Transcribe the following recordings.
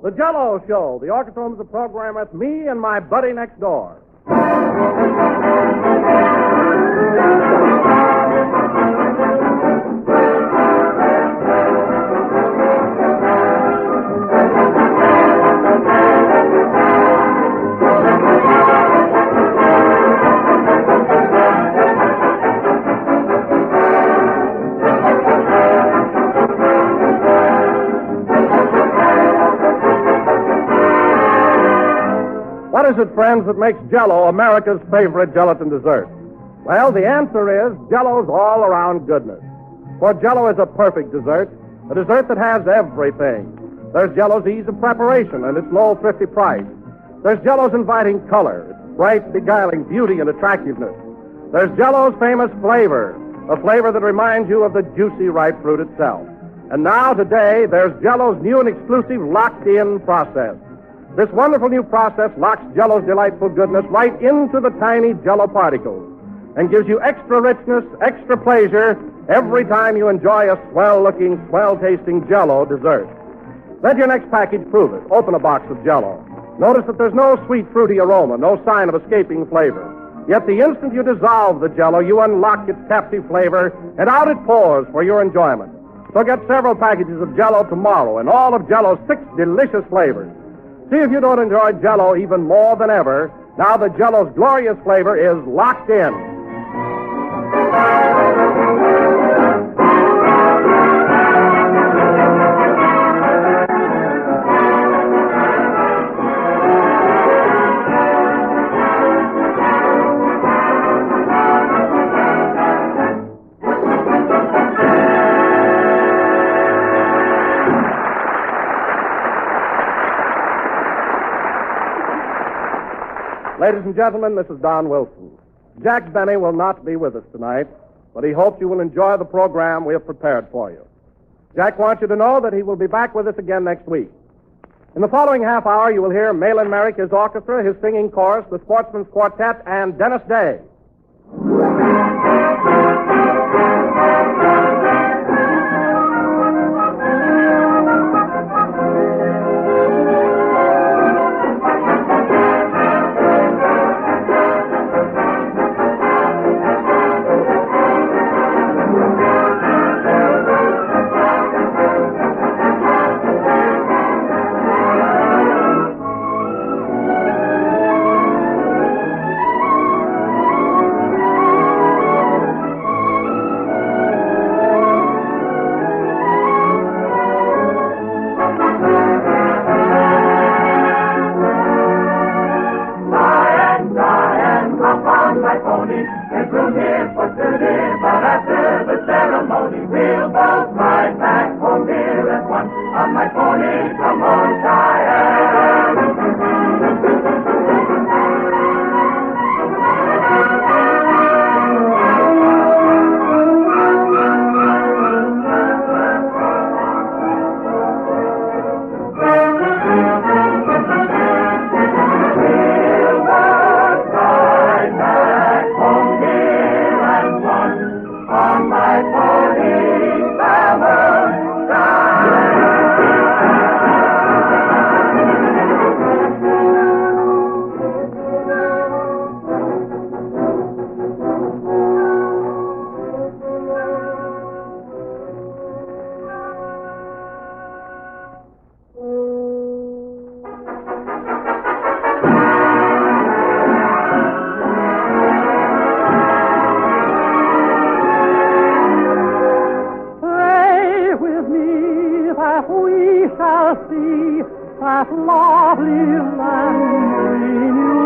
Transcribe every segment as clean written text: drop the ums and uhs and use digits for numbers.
The Jell-O Show. The orchestra is a program with me and my buddy next door. What is it, friends, that makes Jell-O America's favorite gelatin dessert? Well, the answer is Jell-O's all-around goodness. For Jell-O is a perfect dessert, a dessert that has everything. There's Jell-O's ease of preparation and its low, thrifty price. There's Jell-O's inviting color, its bright, beguiling beauty and attractiveness. There's Jell-O's famous flavor, a flavor that reminds you of the juicy, ripe fruit itself. And now, today, there's Jell-O's new and exclusive locked-in process. This wonderful new process locks Jell-O's delightful goodness right into the tiny Jell-O particles and gives you extra richness, extra pleasure every time you enjoy a swell-looking, swell-tasting Jell-O dessert. Let your next package prove it. Open a box of Jell-O. Notice that there's no sweet, fruity aroma, no sign of escaping flavor. Yet the instant you dissolve the Jell-O, you unlock its captive flavor, and out it pours for your enjoyment. So get several packages of Jell-O tomorrow and all of Jell-O's 6 delicious flavors. See if you don't enjoy Jell-O even more than ever, now that Jell-O's glorious flavor is locked in. Ladies and gentlemen, this is Don Wilson. Jack Benny will not be with us tonight, but he hopes you will enjoy the program we have prepared for you. Jack wants you to know that he will be back with us again next week. In the following half hour, you will hear Malin Merrick, his orchestra, his singing chorus, the Sportsman's Quartet, and Dennis Day. that lovely land renewed.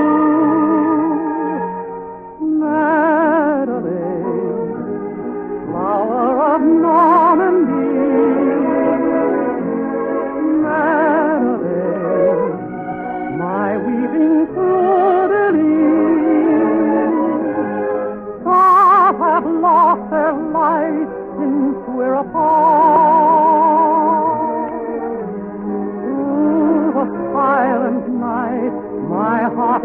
Madeleine, flower of Normandy, Madeleine, my weeping Fleur-de-Lis, some have lost their life since we're apart. Silent night, my heart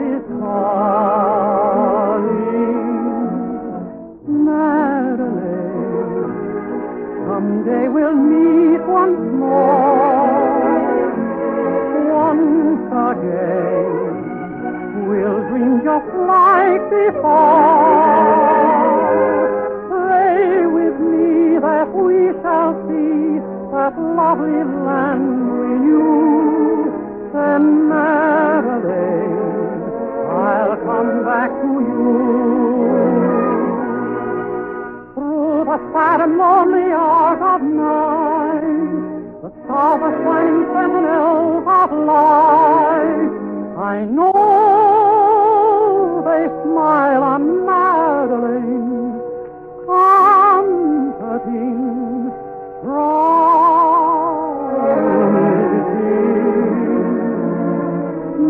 just like before. Pray with me that we shall see that lovely land renewed. Then, Madeline, I'll come back to you. Through the sad and lonely hours of night, the stars are shining sentinels of light. I know they smile on Madeline, comforting, promising.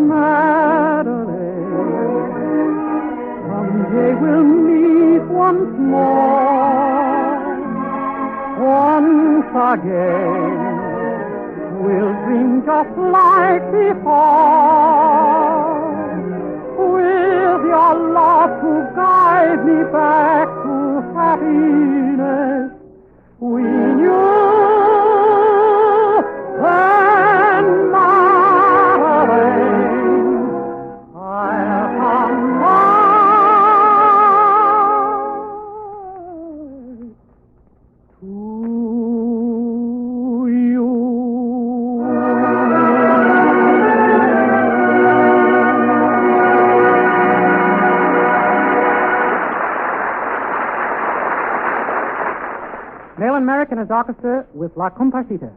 Madeline, someday we'll meet once more. Once again, we'll dream just like before. With your love to guide me back to happiness, we knew then, Madeline, I'll come back to you. Nayland Merrick and his orchestra with La Comparsita.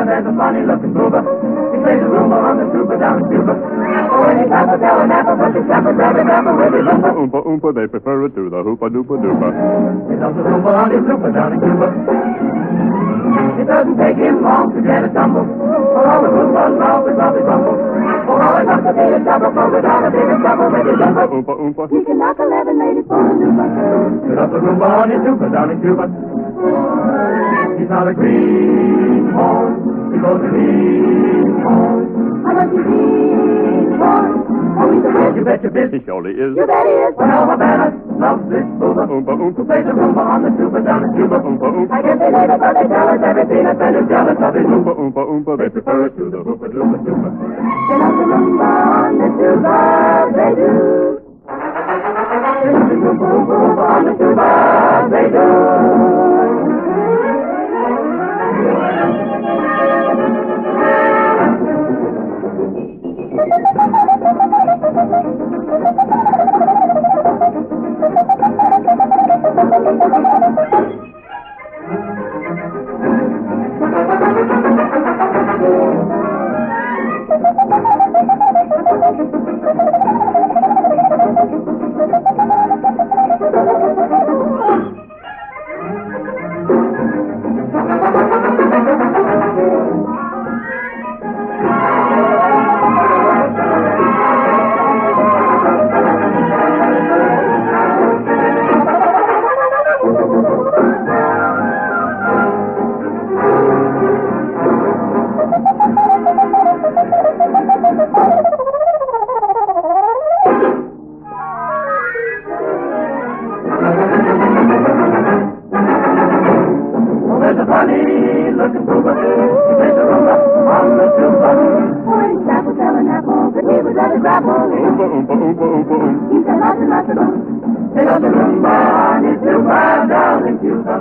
There's a funny-looking booba. He plays a rumba on the tuba down in Cuba. Oh, when he's apple, tell an apple, but the shepherd, rabbit, rapper with his oompa. Oompa, oompa, they prefer it to the hoopa-doopa-doopa. He loves the rumba on his tuba down in Cuba. It doesn't take him long to get a tumble. For all the rumbas love his lovely rumble. For all I got to be a double, for the dollar, big trouble with his oompa. Oompa, oompa. He can knock 11 ladies for a tuba. He loves the rumba on his tuba down in Cuba. He's not a greenhorn. He goes to greenhorn. I want to greenhorn. greenhorn. Oh, he's a whiz, you bet your biz. He surely is. You bet he is. Well, Havana loves this booba. Oompa, Who oompa, plays the rumba on the tuba down in Cuba. oompa, oompa. I guess they hate it, but they tell us every peanut and is jealous of his Oompa, oompa, oompa. They prefer it to the hoopa doopa doopa. They love the rumba on the tuba, they do. They love the rumba, rumba, rumba on the tuba, they do. There's a funny-looking booba. He plays the rumba on the tuba. When he's apple selling apples, and he was at a grapple. Oompa, oompa, oompa, oompa, oompa. He's got lots and lots of them. They love the rumba on his tuba down in Cuba.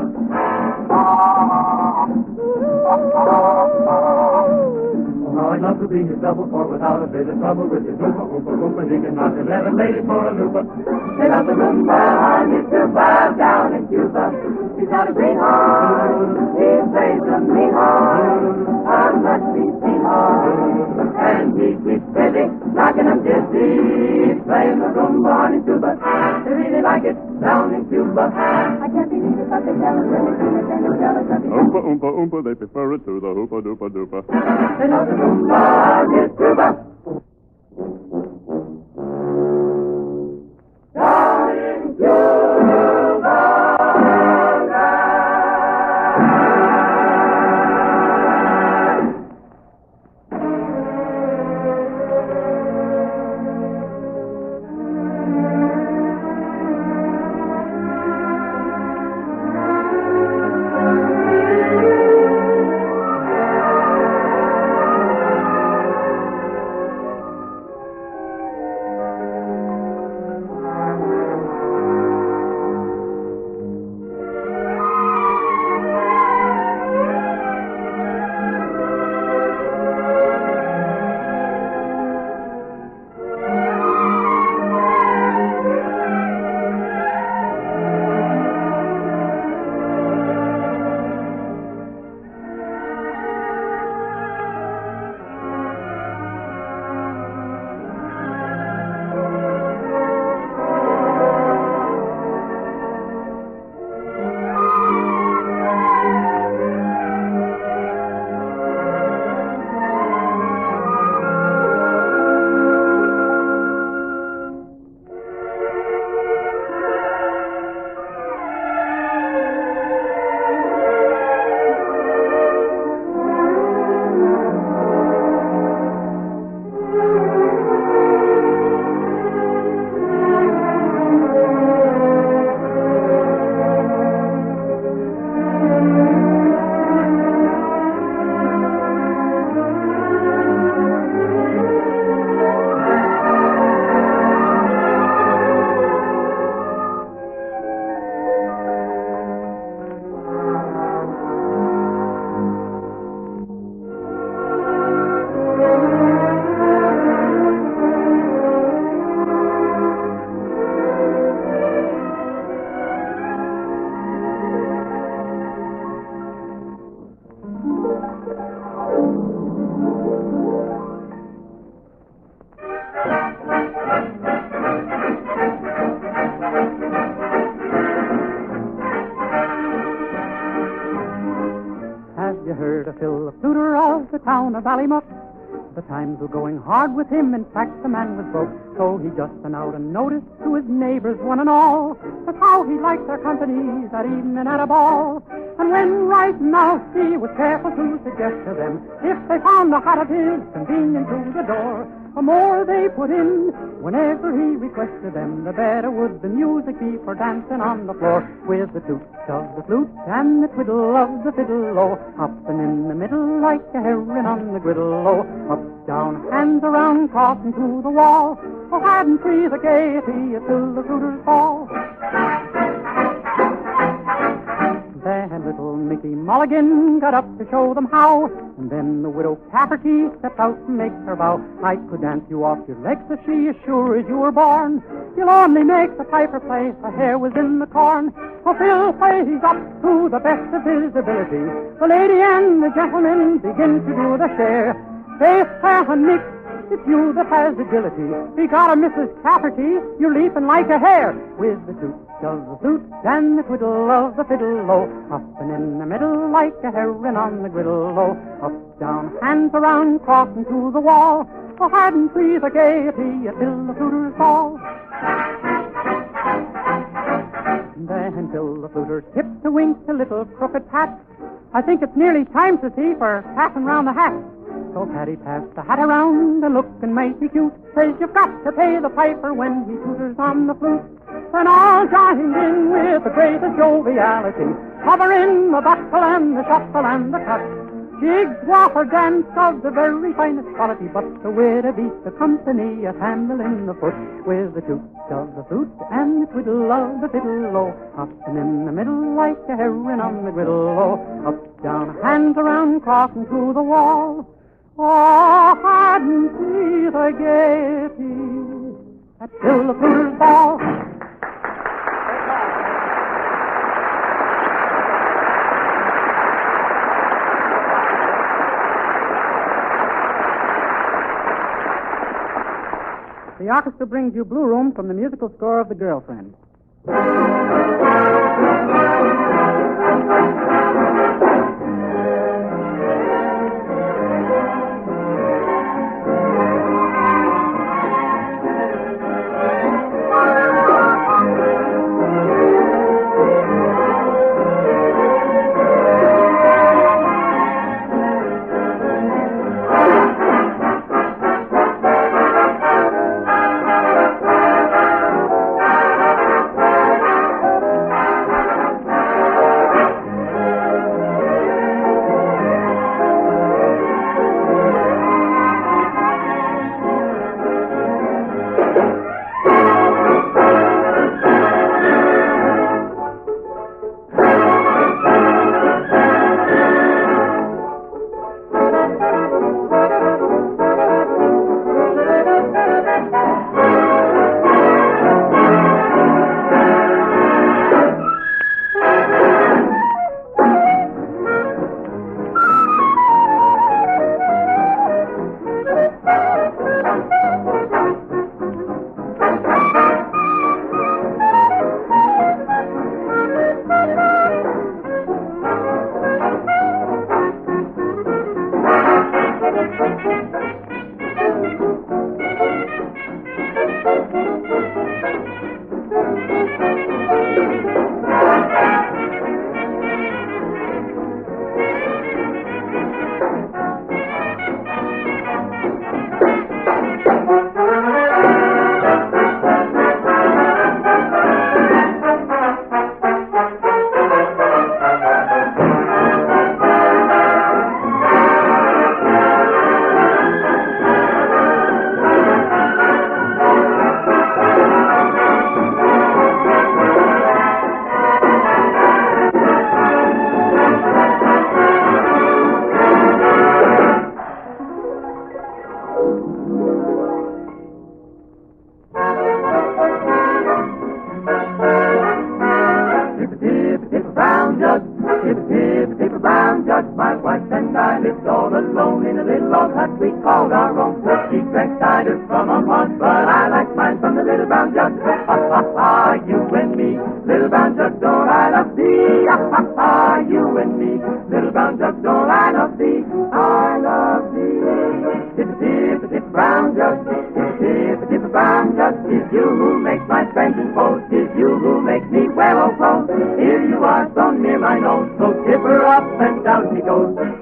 Oh, I'd love to be his double, for without a bit of trouble with his rumba, oompa, oompa, he can knock 11 ladies for a loopa. They love the rumba on his tuba down in Cuba. He's got a greenhorn, he plays a mean horn, a musty steam horn, and he keeps busy, knocking them dizzy, playing the rumba on his tuba. They really like it down in Cuba. I can't believe it, but they tell us everything that they know, jealous of it. Oompa, oompa, oompa. They prefer it to the hoopa doopa doopa. They love the rumba on his tuba. Down in Cuba. heard a fill of tutor of the town of Ballymuck. The times were going hard with him, in fact the man was broke. So he just sent out a notice to his neighbors one and all, just how he liked their company that evening at a ball. And when right now he was careful to suggest to them, if they found a hat of his convenient to the door, the more they put in. Whenever he requested them, the better would the music be for dancing on the floor with the toot of the flute and the twiddle of the fiddle, oh, hopping in the middle like a heron on the griddle, oh, up, down, hands around, crossing to the wall, oh, hadn't we the gaiety till the fluters fall. Then little Mickey Mulligan got up to show them how, and then the widow Cafferty stepped out and makes her vow. I could dance you off your legs, says she, as sure as you were born. You'll only make the piper play, the hare was in the corn. So Phil plays up to the best of his ability. The lady and the gentleman begin to do their share. Faith, and Nick, it's you that has agility. We got a Mrs. Cafferty, you're leaping like a hare. With the toot of the flute and the twiddle of the fiddle, oh, hopping in the middle like a heron on the griddle, oh, up, down, hands around, crossing to the wall, oh, hadn't we the gaiety till the fluters fall. Then till the fluters tipped to wink a little crooked pat. I think it's nearly time, to see, for passing round the hat. So Paddy passed the hat around, a looking mighty cute. Says you've got to pay the piper when he tooters on the flute. Then all joined in with the greatest joviality, covering the buckle and the shuffle and the cut. Jigs, water, dance of the very finest quality, but the widow beat the company a handle in the foot with the toot of the flute and the twiddle of the fiddle, oh, hopping in the middle like a heron on the griddle, oh, up, down, hands around, crossing to the wall. Oh, hadn't we the gaiety at till the fluters fall. The orchestra brings you Blue Room from the musical score of The Girlfriend.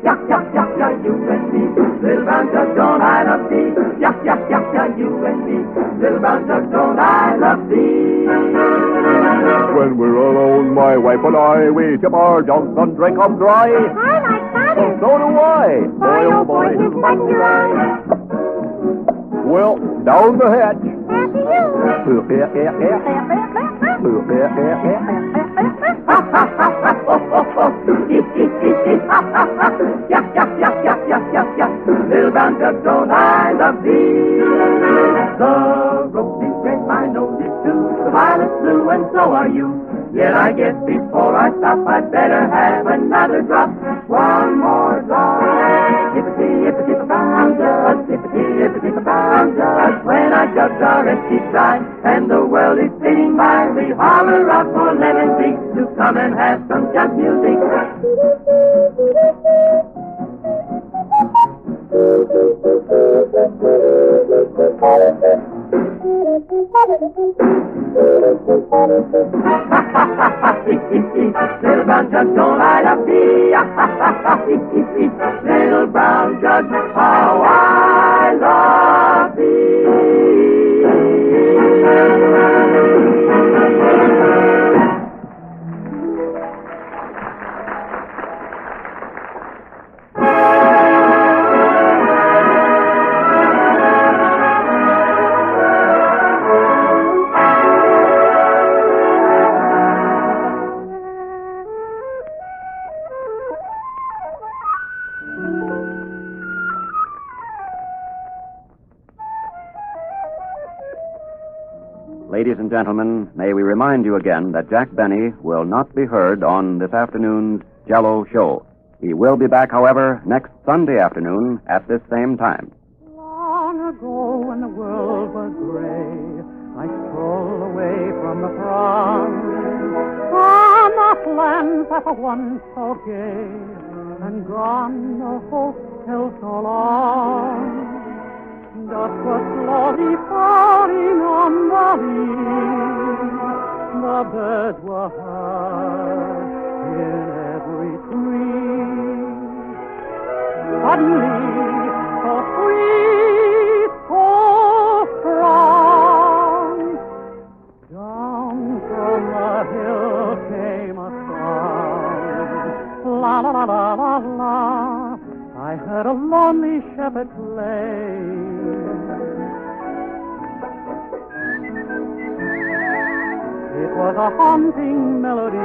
Yuck, yuck, yuck, yuck, you and me. Little brown jug, don't I love thee? Yuck, yuck, yuck, little brown jug, don't I love thee? When we're alone, my wife and I, we tip our jugs and drink 'em dry. I like that. So do I. Boy, oh boy, his light your eye. Well, down the hatch. After Little brown jug, don't I love thee? The rope is red, my nose is too. The violet's blue, and so are you. Yet I guess before I stop, I'd better have another drop. One more drop. Hippity-hippity-brown jug, hippity-hippity-brown jug. When our jugs are empty dry, and the world is spinning by, we holler out for lemon tea to come and have some jug music. Little brown jug, don't I love thee? Little brown jug, how I love thee. Ladies and gentlemen, may we remind you again that Jack Benny will not be heard on this afternoon's Jell-O show. He will be back, however, next Sunday afternoon at this same time. Long ago when the world was gray, I strolled away from the throng, from the lands that were once so gay, and gone the hotel so long. Dust was slowly falling on the leaves. The birds were high in every tree. Suddenly, so sweet, so strong, down from the hill came a song. La la la la la la. I heard a lonely shepherd play. It was a haunting melody.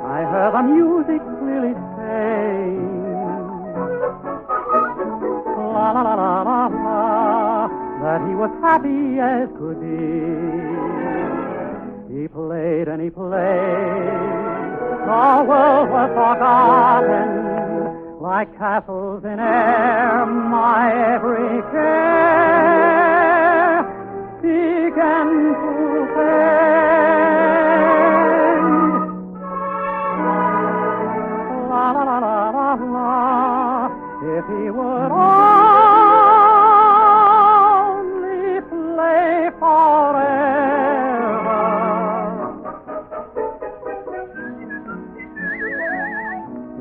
I heard the music clearly say, la la la la la la, that he was happy as could be. He played and he played, the world was forgotten. Like castles in air, my every care began to fade. La la la la la la, if he would only play forever,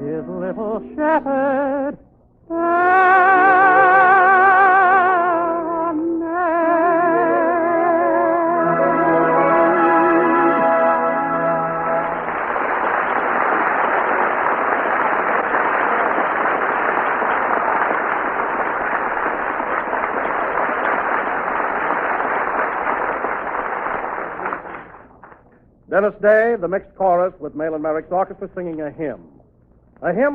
his little shepherd Dennis Day, the mixed chorus with Malin Merrick's orchestra singing a hymn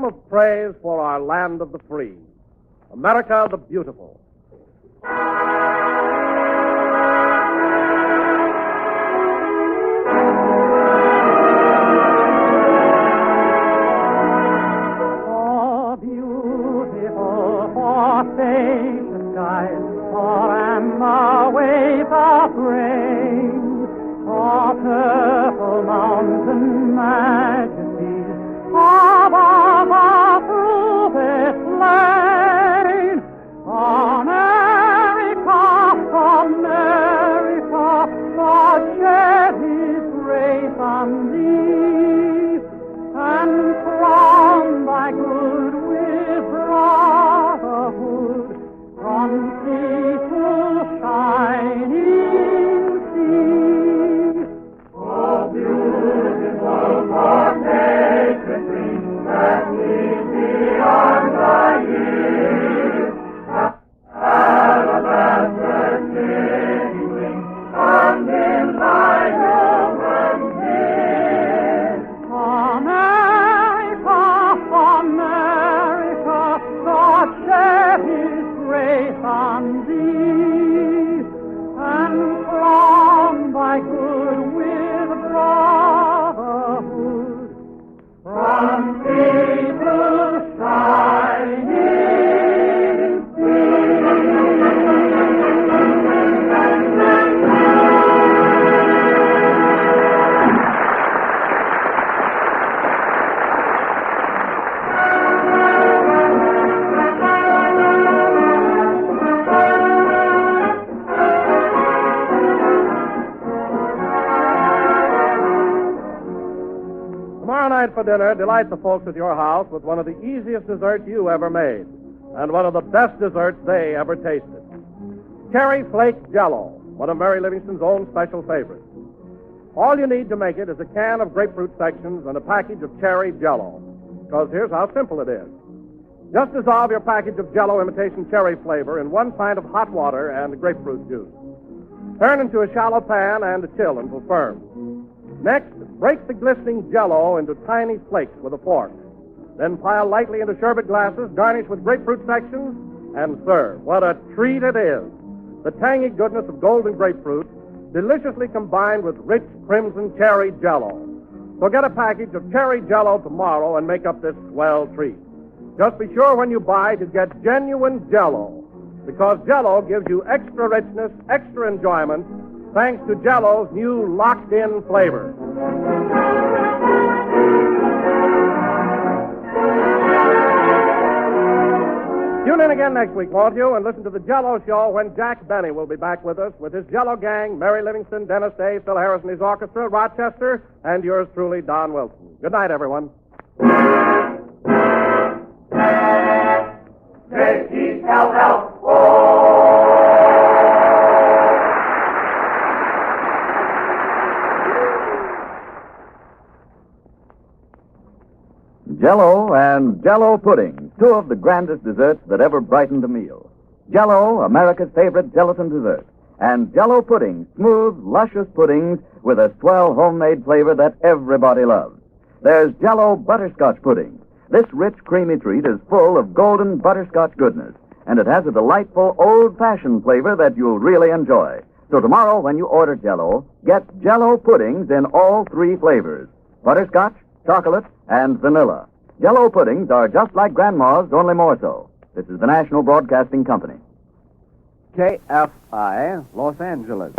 of praise for our land of the free, America the beautiful. for beautiful, for spacious skies, for amber waves of rain, for purple mountain majesties, above our fruited plain. America, God shed His grace on thee, and from thy good will brought from Seagull's shining sea. Oh, beautiful for sacred dreams that lead beyond the years. Alabaster singing wings on midnight open hills. America, America, God shed His grace on thee, and crown thy good with brotherhood. From people's shining Tomorrow night for dinner, delight the folks at your house with one of the easiest desserts you ever made, and one of the best desserts they ever tasted. Cherry Flake Jell-O, one of Mary Livingston's own special favorites. All you need to make it is a can of grapefruit sections and a package of cherry Jell-O. Because here's how simple it is. Just dissolve your package of Jell-O imitation cherry flavor in 1 pint of hot water and grapefruit juice. Turn into a shallow pan and chill until firm. Next, break the glistening Jell-O into tiny flakes with a fork. Then pile lightly into sherbet glasses, garnish with grapefruit sections, and serve. What a treat it is! The tangy goodness of golden grapefruit, deliciously combined with rich crimson cherry Jell-O. So get a package of cherry Jell-O tomorrow and make up this swell treat. Just be sure when you buy to get genuine Jell-O, because Jell-O gives you extra richness, extra enjoyment, thanks to Jell-O's new locked-in flavor. Tune in again next week, won't you, and listen to the Jell-O Show when Jack Benny will be back with us with his Jell-O gang, Mary Livingston, Dennis Day, Phil Harris and his orchestra, Rochester, and yours truly, Don Wilson. Good night, everyone. Jell-O and Jell-O pudding, 2 of the grandest desserts that ever brightened a meal. Jell-O, America's favorite gelatin dessert, and Jell-O pudding, smooth, luscious puddings with a swell homemade flavor that everybody loves. There's Jell-O butterscotch pudding. This rich, creamy treat is full of golden butterscotch goodness, and it has a delightful old-fashioned flavor that you'll really enjoy. So tomorrow, when you order Jell-O, get Jell-O puddings in all 3 flavors: butterscotch, chocolate, and vanilla. Jell-O puddings are just like Grandma's, only more so. This is the National Broadcasting Company. KFI, Los Angeles.